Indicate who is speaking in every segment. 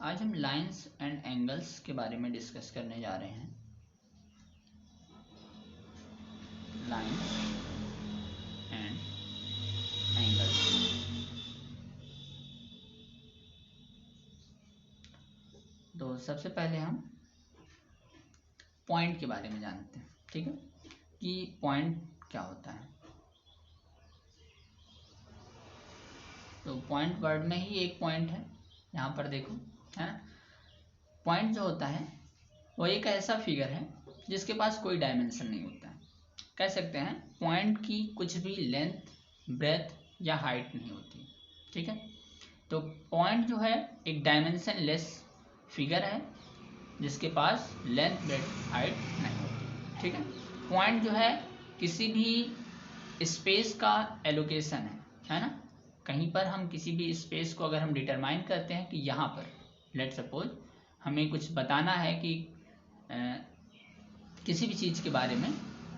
Speaker 1: आज हम lines and angles के बारे में डिस्कस करने जा रहे हैं। Lines and angles. तो सबसे पहले हम पॉइंट के बारे में जानते हैं, ठीक है, कि पॉइंट क्या होता है। तो पॉइंट वर्ड में ही एक पॉइंट है, यहाँ पर देखो, है ना। पॉइंट जो होता है वो एक ऐसा फिगर है जिसके पास कोई डायमेंशन नहीं होता है। कह सकते हैं पॉइंट की कुछ भी लेंथ, ब्रेथ या हाइट नहीं होती, ठीक है। तो पॉइंट जो है एक डायमेंशन लेस फिगर है जिसके पास लेंथ, ब्रेथ, हाइट नहीं होती, ठीक है। पॉइंट जो है किसी भी स्पेस का एलोकेशन है ना। कहीं पर हम किसी भी स्पेस को अगर हम डिटरमाइन करते हैं कि यहाँ पर लेट सपोज हमें कुछ बताना है कि किसी भी चीज़ के बारे में,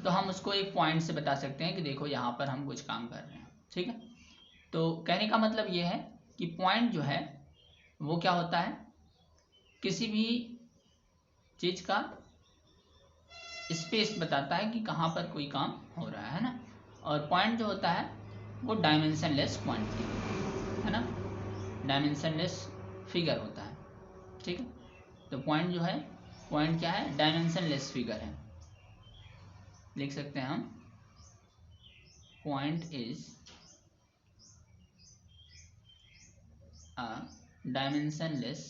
Speaker 1: तो हम उसको एक पॉइंट से बता सकते हैं कि देखो यहाँ पर हम कुछ काम कर रहे हैं, ठीक है। तो कहने का मतलब ये है कि पॉइंट जो है वो क्या होता है, किसी भी चीज़ का स्पेस बताता है कि कहाँ पर कोई काम हो रहा है ना। और पॉइंट जो होता है वो डायमेंशनलेस क्वांटिटी है ना, डायमेंशनलेस फिगर होता है, ठीक है। तो पॉइंट जो है, पॉइंट क्या है, डायमेंशनलेस फिगर है। लिख सकते हैं हम point is a dimensionless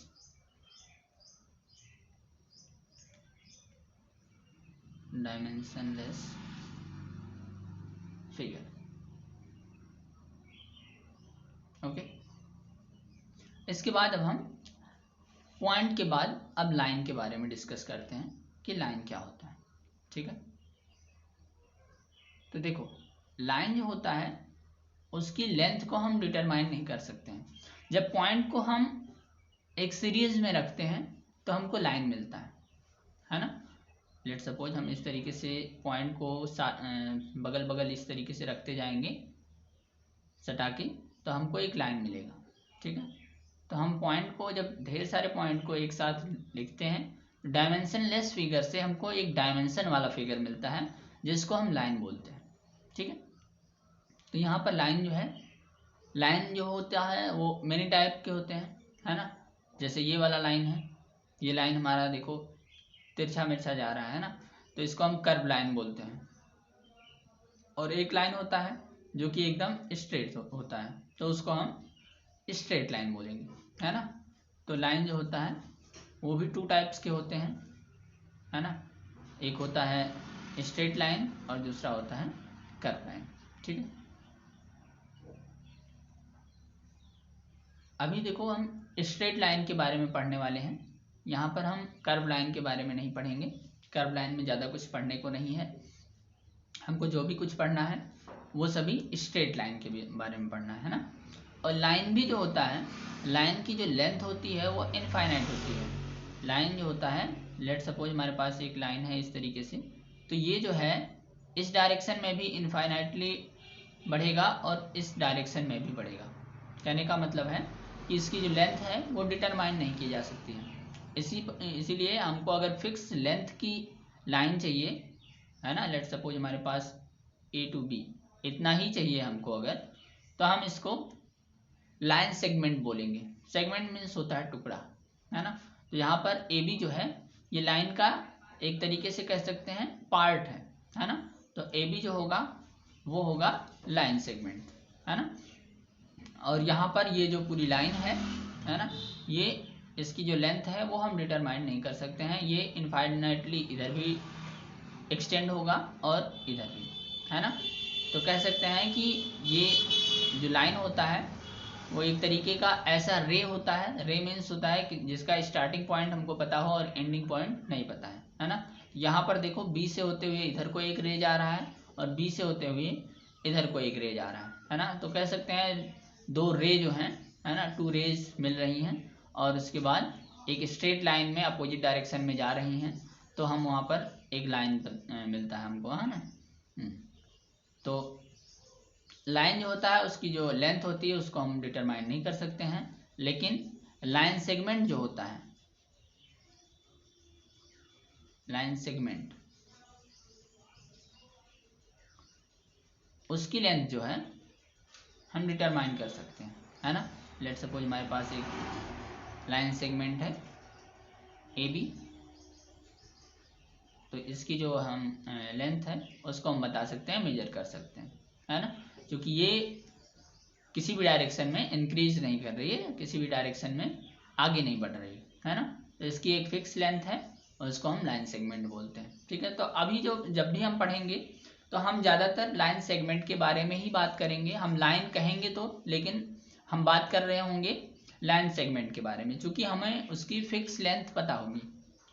Speaker 1: figure, okay. इसके बाद अब हम पॉइंट के बाद अब लाइन के बारे में डिस्कस करते हैं कि लाइन क्या होता है, ठीक है। तो देखो, लाइन जो होता है उसकी लेंथ को हम डिटरमाइन नहीं कर सकते हैं। जब पॉइंट को हम एक सीरीज में रखते हैं तो हमको लाइन मिलता है ना। लेट सपोज हम इस तरीके से पॉइंट को बगल बगल इस तरीके से रखते जाएंगे सटा के, तो हमको एक लाइन मिलेगा, ठीक है। तो हम पॉइंट को, जब ढेर सारे पॉइंट को एक साथ लिखते हैं, डायमेंशनलेस फिगर से हमको एक डायमेंशन वाला फिगर मिलता है जिसको हम लाइन बोलते हैं, ठीक है। तो यहाँ पर लाइन जो है, लाइन जो होता है वो मेनी टाइप के होते हैं, है ना। जैसे ये वाला लाइन है, ये लाइन हमारा देखो तिरछा मिर्छा जा रहा है ना, तो इसको हम कर्व लाइन बोलते हैं। और एक लाइन होता है जो कि एकदम स्ट्रेट होता है, तो उसको हम स्ट्रेट लाइन बोलेंगे, है ना। तो लाइन जो होता है वो भी टू टाइप्स के होते हैं, है ना। एक होता है स्ट्रेट लाइन और दूसरा होता है कर्व लाइन, ठीक है। अभी देखो हम स्ट्रेट लाइन के बारे में पढ़ने वाले हैं, यहाँ पर हम कर्व लाइन के बारे में नहीं पढ़ेंगे। कर्व लाइन में ज़्यादा कुछ पढ़ने को नहीं है, हमको जो भी कुछ पढ़ना है वो सभी स्ट्रेट लाइन के बारे में पढ़ना है ना। और लाइन भी जो होता है, लाइन की जो लेंथ होती है वो इनफाइनाइट होती है। लाइन जो होता है, लेट सपोज हमारे पास एक लाइन है इस तरीके से, तो ये जो है इस डायरेक्शन में भी इनफाइनाइटली बढ़ेगा और इस डायरेक्शन में भी बढ़ेगा। कहने का मतलब है कि इसकी जो लेंथ है वो डिटरमाइन नहीं की जा सकती है। इसीलिए हमको अगर फिक्स लेंथ की लाइन चाहिए, है ना, लेट सपोज हमारे पास A to B इतना ही चाहिए हमको अगर, तो हम इसको लाइन सेगमेंट बोलेंगे। सेगमेंट मीन्स होता है टुकड़ा, है ना। तो यहाँ पर AB जो है ये लाइन का एक तरीके से कह सकते हैं पार्ट है ना। तो AB जो होगा वो होगा लाइन सेगमेंट, है ना। और यहाँ पर ये जो पूरी लाइन है ना, ये इसकी जो लेंथ है वो हम डिटरमाइन नहीं कर सकते हैं। ये इनफाइनाइटली इधर भी एक्सटेंड होगा और इधर भी, है ना। तो कह सकते हैं कि ये जो लाइन होता है वो एक तरीके का ऐसा रे होता है। रे मीन्स होता है कि जिसका स्टार्टिंग पॉइंट हमको पता हो और एंडिंग पॉइंट नहीं पता है ना। यहाँ पर देखो B से होते हुए इधर को एक रे जा रहा है और B से होते हुए इधर को एक रे जा रहा है ना। तो कह सकते हैं दो रे जो हैं, है ना, टू रेज मिल रही हैं और उसके बाद एक स्ट्रेट लाइन में अपोजिट डायरेक्शन में जा रही हैं, तो हम वहाँ पर एक लाइन मिलता है हमको, है ना। तो लाइन जो होता है उसकी जो लेंथ होती है उसको हम डिटरमाइन नहीं कर सकते हैं, लेकिन लाइन सेगमेंट जो होता है, लाइन सेगमेंट, उसकी लेंथ जो है हम डिटरमाइन कर सकते हैं, है ना। लेट्स सपोज हमारे पास एक लाइन सेगमेंट है ए बी, तो इसकी जो हम लेंथ है उसको हम बता सकते हैं, मेजर कर सकते हैं, है ना। क्योंकि ये किसी भी डायरेक्शन में इंक्रीज नहीं कर रही है, किसी भी डायरेक्शन में आगे नहीं बढ़ रही है ना। तो इसकी एक फिक्स लेंथ है और उसको हम लाइन सेगमेंट बोलते हैं, ठीक है। तो अभी जब भी हम पढ़ेंगे तो हम ज़्यादातर लाइन सेगमेंट के बारे में ही बात करेंगे। हम लाइन कहेंगे तो, लेकिन हम बात कर रहे होंगे लाइन सेगमेंट के बारे में, क्योंकि हमें उसकी फिक्स लेंथ पता होगी,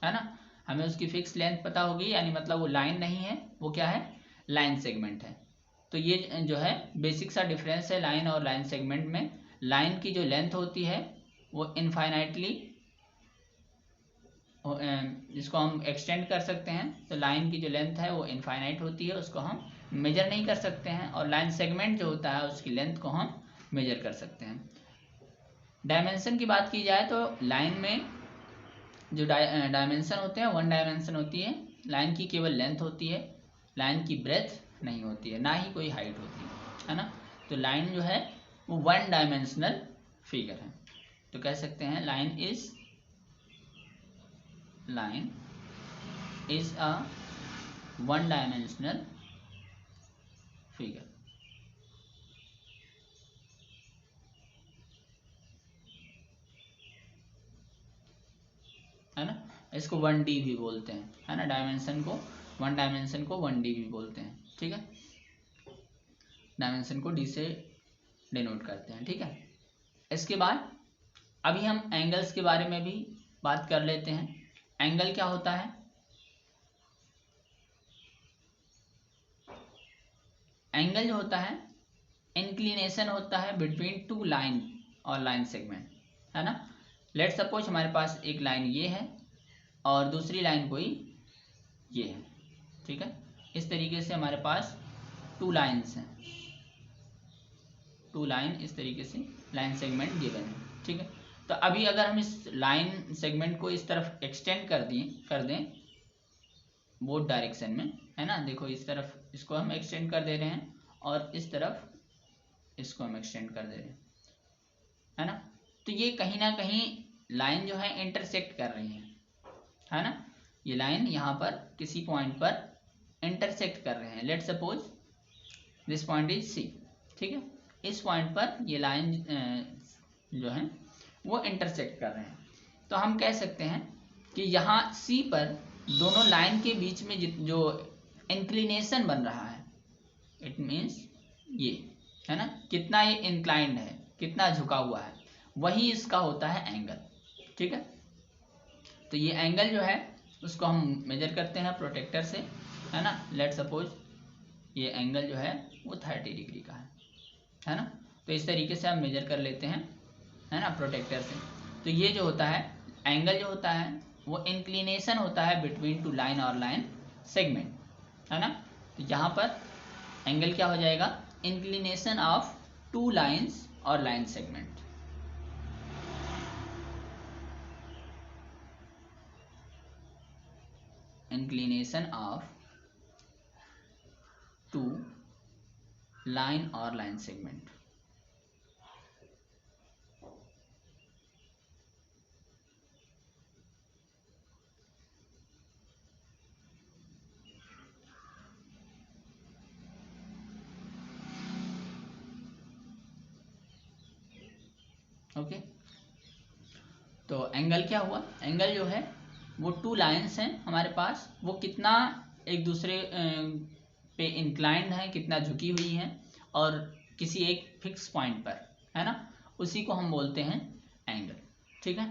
Speaker 1: है ना। हमें उसकी फिक्स लेंथ पता होगी, यानी मतलब वो लाइन नहीं है, वो क्या है, लाइन सेगमेंट है। तो ये जो है बेसिक सा डिफरेंस है लाइन और लाइन सेगमेंट में। लाइन की जो लेंथ होती है वो इनफाइनाइटली, जिसको हम एक्सटेंड कर सकते हैं, तो लाइन की जो लेंथ है वो इनफाइनाइट होती है, उसको हम मेजर नहीं कर सकते हैं। और लाइन सेगमेंट जो होता है उसकी लेंथ को हम मेजर कर सकते हैं। डायमेंशन की बात की जाए तो लाइन में जो डायमेंशन होते हैं 1 डायमेंशन होती है। लाइन की केवल लेंथ होती है, लाइन की ब्रेथ नहीं होती है, ना ही कोई हाइट होती है ना। तो लाइन जो है वो 1 डायमेंशनल फिगर है। तो कह सकते हैं line is a 1 dimensional figure, है ना। इसको 1D भी बोलते हैं, है ना। डायमेंशन को 1 डायमेंशन को 1D भी बोलते हैं, ठीक है। डायमेंशन को D से डिनोट करते हैं, ठीक है। इसके बाद अभी हम एंगल्स के बारे में भी बात कर लेते हैं। एंगल क्या होता है? एंगल जो होता है इंक्लिनेशन होता है बिटवीन 2 लाइन और लाइन सेगमेंट, है ना। लेट सपोज हमारे पास एक लाइन ये है और दूसरी लाइन कोई ये है, ठीक है। इस तरीके से हमारे पास 2 लाइन्स हैं, 2 लाइन इस तरीके से लाइन सेगमेंट गिवन है, ठीक है। तो अभी अगर हम इस लाइन सेगमेंट को इस तरफ एक्सटेंड कर दें बोथ डायरेक्शन में, है ना। देखो इस तरफ इसको हम एक्सटेंड कर दे रहे हैं और इस तरफ इसको हम एक्सटेंड कर दे रहे हैं, है ना। तो ये कहीं ना कहीं लाइन जो है इंटरसेक्ट कर रही है ना। ये लाइन यहाँ पर किसी पॉइंट पर इंटरसेक्ट कर रहे हैं। Let suppose this point is C, ठीक है। इस पॉइंट पर ये लाइन जो है वो इंटरसेक्ट कर रहे हैं। तो हम कह सकते हैं कि यहाँ सी पर दोनों लाइन के बीच में जो इंक्लिनेशन बन रहा है, इट मीन्स ये, है ना, कितना ये इंक्लाइंड है, कितना झुका हुआ है, वही इसका होता है एंगल, ठीक है। तो ये एंगल जो है उसको हम मेजर करते हैं प्रोटेक्टर से, है ना। लेट सपोज ये एंगल जो है वो 30 डिग्री का है ना। तो इस तरीके से हम मेजर कर लेते हैं, है ना, प्रोटेक्टर से। तो ये जो होता है एंगल जो होता है वो इंक्लिनेशन होता है बिटवीन 2 लाइन और लाइन सेगमेंट, है ना। तो यहाँ पर एंगल क्या हो जाएगा, इंक्लिनेशन ऑफ 2 लाइन्स और line segment. Inclination of 2 line और लाइन सेगमेंट। ओके, तो एंगल क्या हुआ, एंगल जो है वो 2 लाइन्स हैं हमारे पास, वो कितना एक दूसरे पे इंक्लाइंड है, कितना झुकी हुई है, और किसी एक फिक्स पॉइंट पर, है ना, उसी को हम बोलते हैं एंगल, ठीक है।